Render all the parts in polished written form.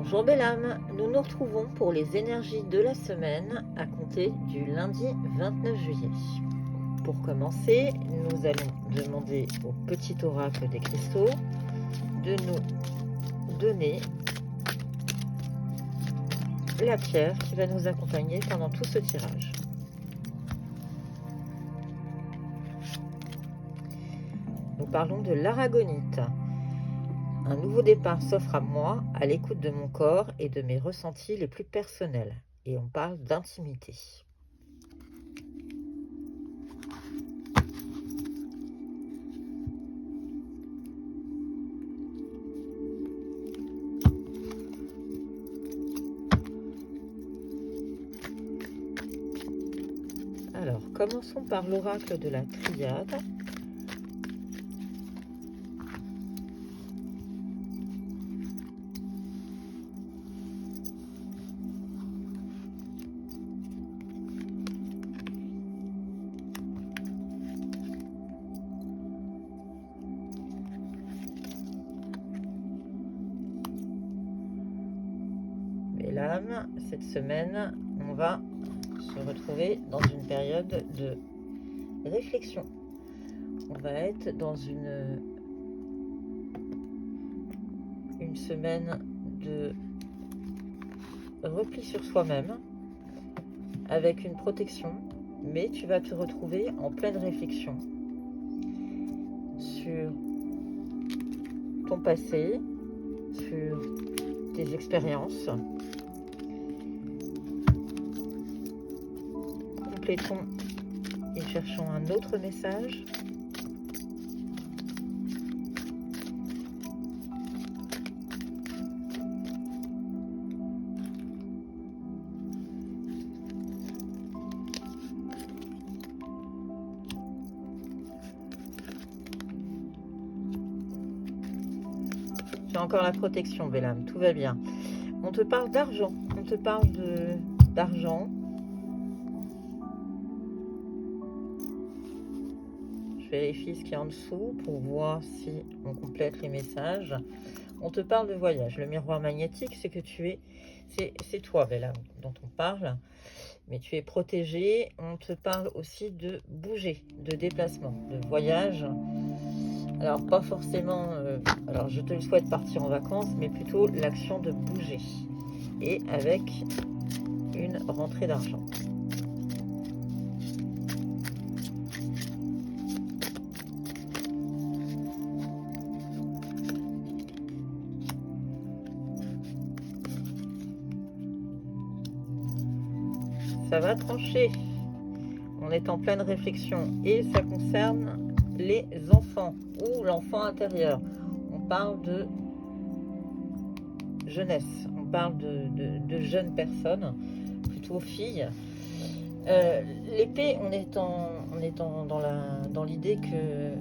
Bonjour belle âme, nous nous retrouvons pour les énergies de la semaine à compter du lundi 29 juillet. Pour commencer, nous allons demander au petit oracle des cristaux de nous donner la pierre qui va nous accompagner pendant tout ce tirage. Nous parlons de l'aragonite. Un nouveau départ s'offre à moi, à l'écoute de mon corps et de mes ressentis les plus personnels. Et on parle d'intimité. Alors, commençons par l'oracle de la triade. L'âme, cette semaine, on va se retrouver dans une période de réflexion. On va être dans une semaine de repli sur soi-même, avec une protection, mais tu vas te retrouver en pleine réflexion sur ton passé, sur tes expériences. Complétons et cherchons un autre message. Tu as encore la protection, belle âme, tout va bien. On te parle d'argent, on te parle d'argent. Je vérifie ce qu'il y a en dessous pour voir si on complète les messages. On te parle de voyage. Le miroir magnétique, c'est que c'est toi, belle âme, dont on parle. Mais tu es protégé. On te parle aussi de bouger, de déplacement, de voyage. Alors, pas forcément... alors, je te le souhaite partir en vacances, mais plutôt l'action de bouger. Et avec une rentrée d'argent. Ça va trancher. On est en pleine réflexion et ça concerne les enfants ou l'enfant intérieur. On parle de jeunesse, on parle de jeunes personnes, plutôt filles. L'épée, on est dans l'idée que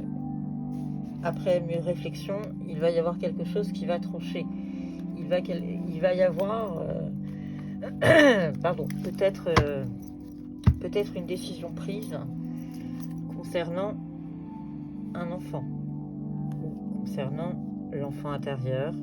après mes réflexions, il va y avoir quelque chose qui va trancher. Il va y avoir pardon, peut-être une décision prise concernant un enfant ou concernant l'enfant intérieur.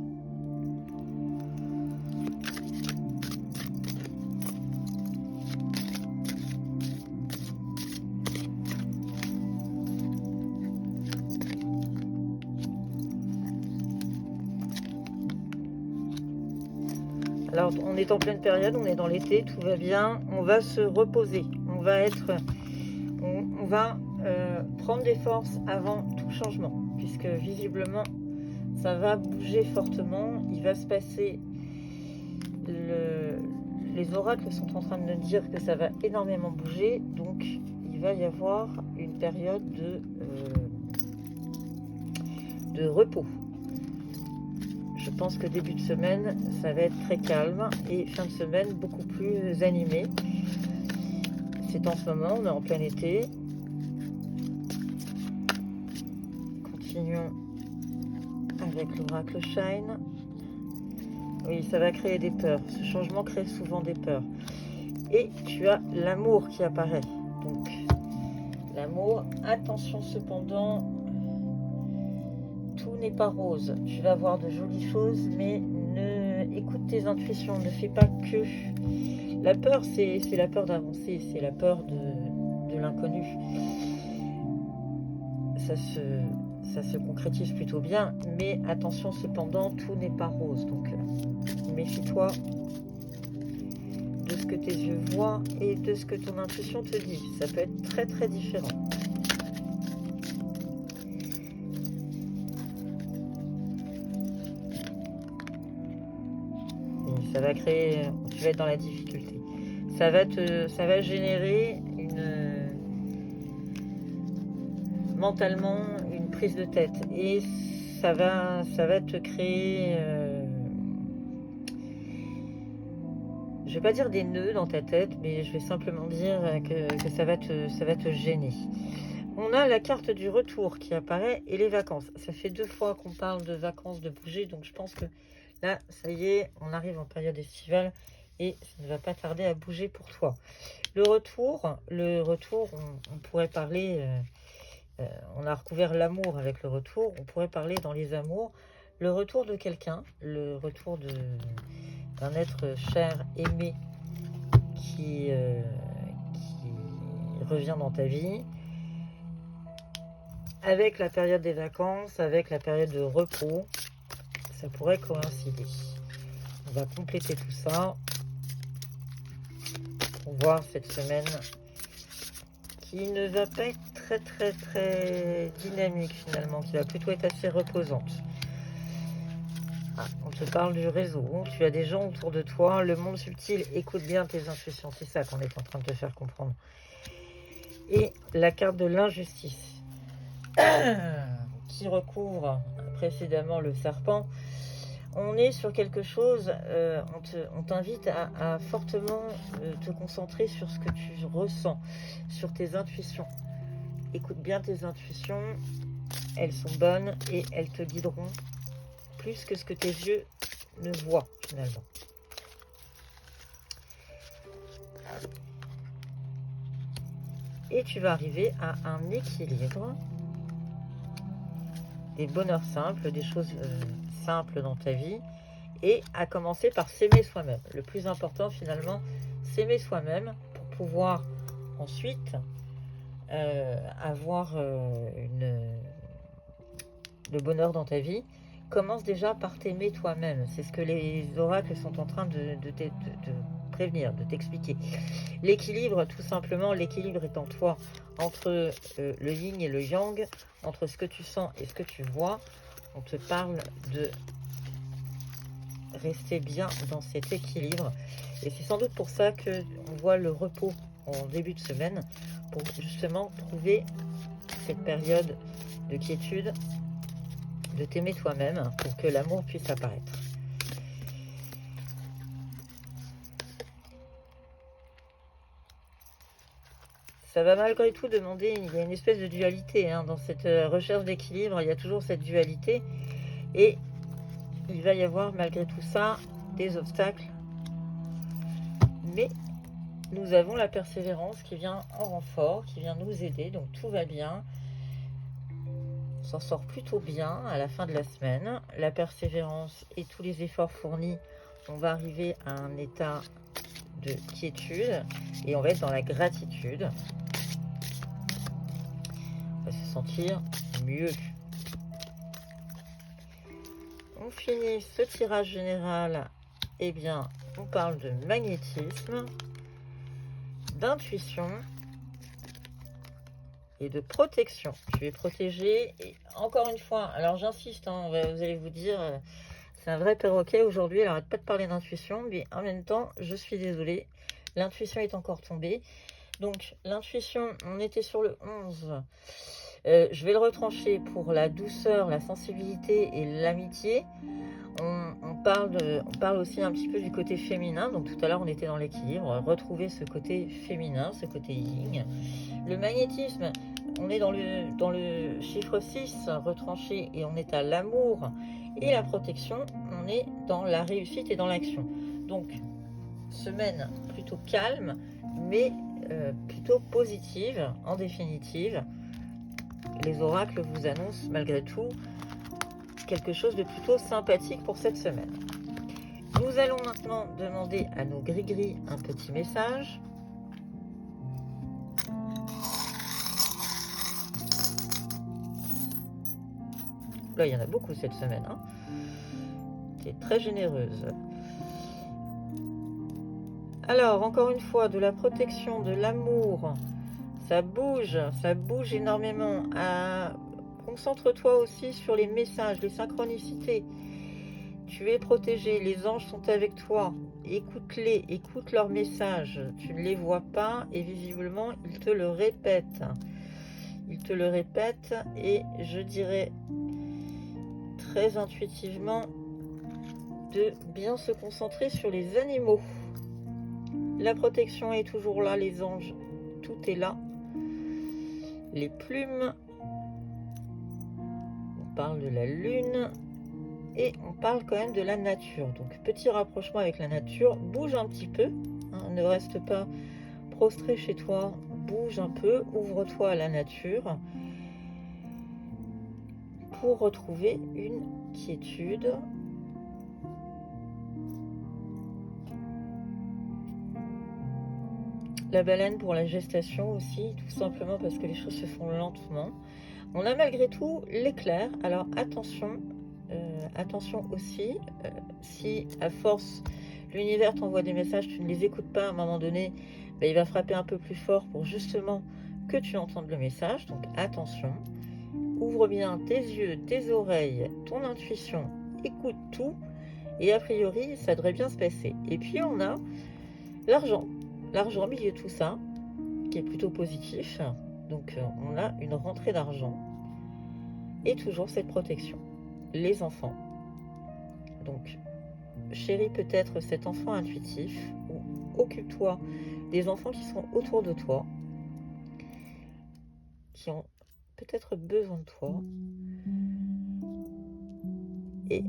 Alors, on est en pleine période, on est dans l'été, tout va bien, on va se reposer, on va prendre des forces avant tout changement, puisque visiblement, ça va bouger fortement, il va se passer, les oracles sont en train de nous dire que ça va énormément bouger, donc il va y avoir une période de repos. Je pense que début de semaine, ça va être très calme et fin de semaine, beaucoup plus animé. C'est en ce moment, on est en plein été. Continuons avec l'oracle Shine. Oui, ça va créer des peurs. Ce changement crée souvent des peurs. Et tu as l'amour qui apparaît. Donc, l'amour, attention cependant, tout n'est pas rose. Tu vas voir de jolies choses, mais écoute tes intuitions, ne fais pas que. La peur, c'est la peur d'avancer, c'est la peur de l'inconnu. Ça se concrétise plutôt bien, mais attention cependant, tout n'est pas rose. Donc méfie-toi de ce que tes yeux voient et de ce que ton intuition te dit. Ça peut être très très différent. Et ça va créer, tu vas être dans la difficulté. Ça va générer mentalement une prise de tête et ça va te créer je vais pas dire des nœuds dans ta tête, mais je vais simplement dire que ça va te gêner. On a la carte du retour qui apparaît et les vacances. Ça fait 2 fois qu'on parle de vacances, de bouger, donc je pense que là, ça y est, on arrive en période estivale et ça ne va pas tarder à bouger pour toi. Le retour, on pourrait parler, on a recouvert l'amour avec le retour, on pourrait parler dans les amours, le retour de quelqu'un, le retour d'un être cher, aimé, qui revient dans ta vie, avec la période des vacances, avec la période de repos, ça pourrait coïncider. On va compléter tout ça pour voir cette semaine qui ne va pas être très dynamique finalement, qui va plutôt être assez reposante. On te parle du réseau, tu as des gens autour de toi, le monde subtil, écoute bien tes intuitions, c'est ça qu'on est en train de te faire comprendre. Et la carte de l'injustice, qui recouvre précédemment le serpent. On est sur quelque chose, on t'invite à fortement te concentrer sur ce que tu ressens, sur tes intuitions. Écoute bien tes intuitions, elles sont bonnes et elles te guideront plus que ce que tes yeux ne voient finalement. Et tu vas arriver à un équilibre, des bonheurs simples, des choses simples dans ta vie, et à commencer par s'aimer soi-même. Le plus important finalement, s'aimer soi-même pour pouvoir ensuite avoir le bonheur dans ta vie. Commence déjà par t'aimer toi-même. C'est ce que les oracles sont en train de prévenir, de t'expliquer. L'équilibre, tout simplement, l'équilibre est en toi entre le yin et le yang, entre ce que tu sens et ce que tu vois. On te parle de rester bien dans cet équilibre. Et c'est sans doute pour ça qu'on voit le repos en début de semaine, pour justement trouver cette période de quiétude, de t'aimer toi-même pour que l'amour puisse apparaître. Ça va malgré tout demander, il y a une espèce de dualité dans cette recherche d'équilibre, il y a toujours cette dualité et il va y avoir malgré tout ça des obstacles, mais nous avons la persévérance qui vient en renfort, qui vient nous aider, donc tout va bien. On s'en sort plutôt bien à la fin de la semaine. La persévérance et tous les efforts fournis, on va arriver à un état de quiétude et on va être dans la gratitude. On va se sentir mieux. On finit ce tirage général. Eh bien, on parle de magnétisme, d'intuition et de protection. Tu es protégé. Et encore une fois, alors j'insiste, vous allez vous dire, c'est un vrai perroquet aujourd'hui, elle n'arrête pas de parler d'intuition, mais en même temps, je suis désolée, l'intuition est encore tombée. Donc, l'intuition, on était sur le 11. Je vais le retrancher pour la douceur, la sensibilité et l'amitié. On parle aussi un petit peu du côté féminin. Donc tout à l'heure on était dans l'équilibre. Retrouver ce côté féminin, ce côté yin. Le magnétisme, on est dans le chiffre 6 retranché et on est à l'amour et la protection. On est dans la réussite et dans l'action. Donc semaine plutôt calme mais plutôt positive en définitive. Les oracles vous annoncent malgré tout quelque chose de plutôt sympathique pour cette semaine. Nous allons maintenant demander à nos gris-gris un petit message. Là, il y en a beaucoup cette semaine. Hein. Tu es très généreuse. Alors, encore une fois, de la protection, de l'amour. Ça bouge énormément. Concentre-toi aussi sur les messages, les synchronicités. Tu es protégé, les anges sont avec toi. Écoute-les, écoute leurs messages. Tu ne les vois pas et visiblement, ils te le répètent. Ils te le répètent et je dirais très intuitivement de bien se concentrer sur les animaux. La protection est toujours là, les anges, tout est là. Les plumes, on parle de la lune et on parle quand même de la nature. Donc petit rapprochement avec la nature, bouge un petit peu, hein, ne reste pas prostré chez toi, bouge un peu, ouvre-toi à la nature pour retrouver une quiétude. La baleine pour la gestation aussi, tout simplement parce que les choses se font lentement. On a malgré tout l'éclair, alors attention, attention aussi, si à force l'univers t'envoie des messages, tu ne les écoutes pas, à un moment donné, ben, il va frapper un peu plus fort pour justement que tu entendes le message, donc attention. Ouvre bien tes yeux, tes oreilles, ton intuition, écoute tout, et a priori, ça devrait bien se passer. Et puis on a l'argent au milieu de tout ça, qui est plutôt positif. Donc on a une rentrée d'argent et toujours cette protection. Les enfants. Donc chéris peut-être cet enfant intuitif ou occupe-toi des enfants qui sont autour de toi, qui ont peut-être besoin de toi. Et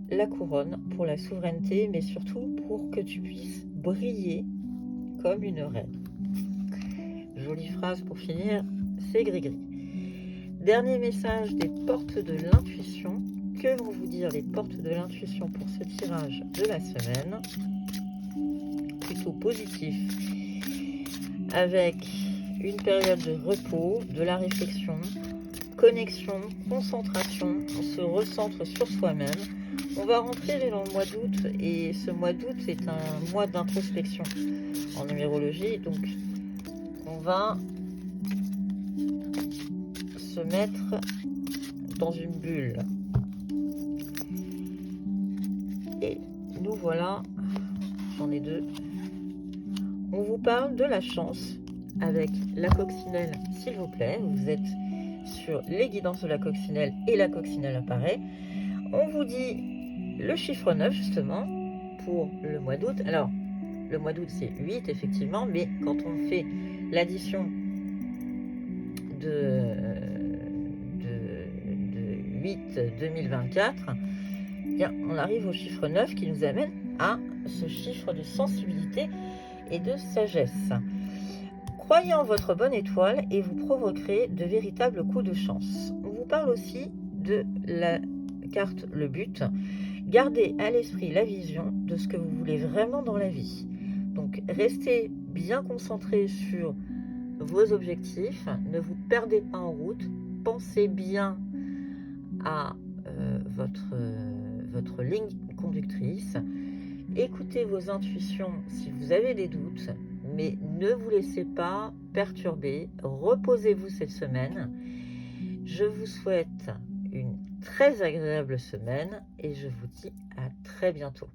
la couronne pour la souveraineté, mais surtout pour que tu puisses briller comme une reine. Jolie phrase pour finir, c'est gris-gris. Dernier message des portes de l'intuition. Que vont vous dire les portes de l'intuition pour ce tirage de la semaine? Plutôt positif, avec une période de repos, de la réflexion, connexion, concentration. On se recentre sur soi-même. On va rentrer dans le mois d'août et ce mois d'août est un mois d'introspection en numérologie. Donc on va se mettre dans une bulle. Et nous voilà, j'en ai deux. On vous parle de la chance avec la coccinelle, s'il vous plaît. Vous êtes sur les guidances de la coccinelle et la coccinelle apparaît. On vous dit le chiffre 9 justement pour le mois d'août. Alors, le mois d'août c'est 8 effectivement, mais quand on fait l'addition de 8 2024, bien, on arrive au chiffre 9 qui nous amène à ce chiffre de sensibilité et de sagesse. Croyez en votre bonne étoile et vous provoquerez de véritables coups de chance. On vous parle aussi de la carte le but. Gardez à l'esprit la vision de ce que vous voulez vraiment dans la vie. Donc restez bien concentré sur vos objectifs, ne vous perdez pas en route, pensez bien à votre ligne conductrice, écoutez vos intuitions si vous avez des doutes, mais ne vous laissez pas perturber, reposez-vous cette semaine. Je vous souhaite une très agréable semaine et je vous dis à très bientôt.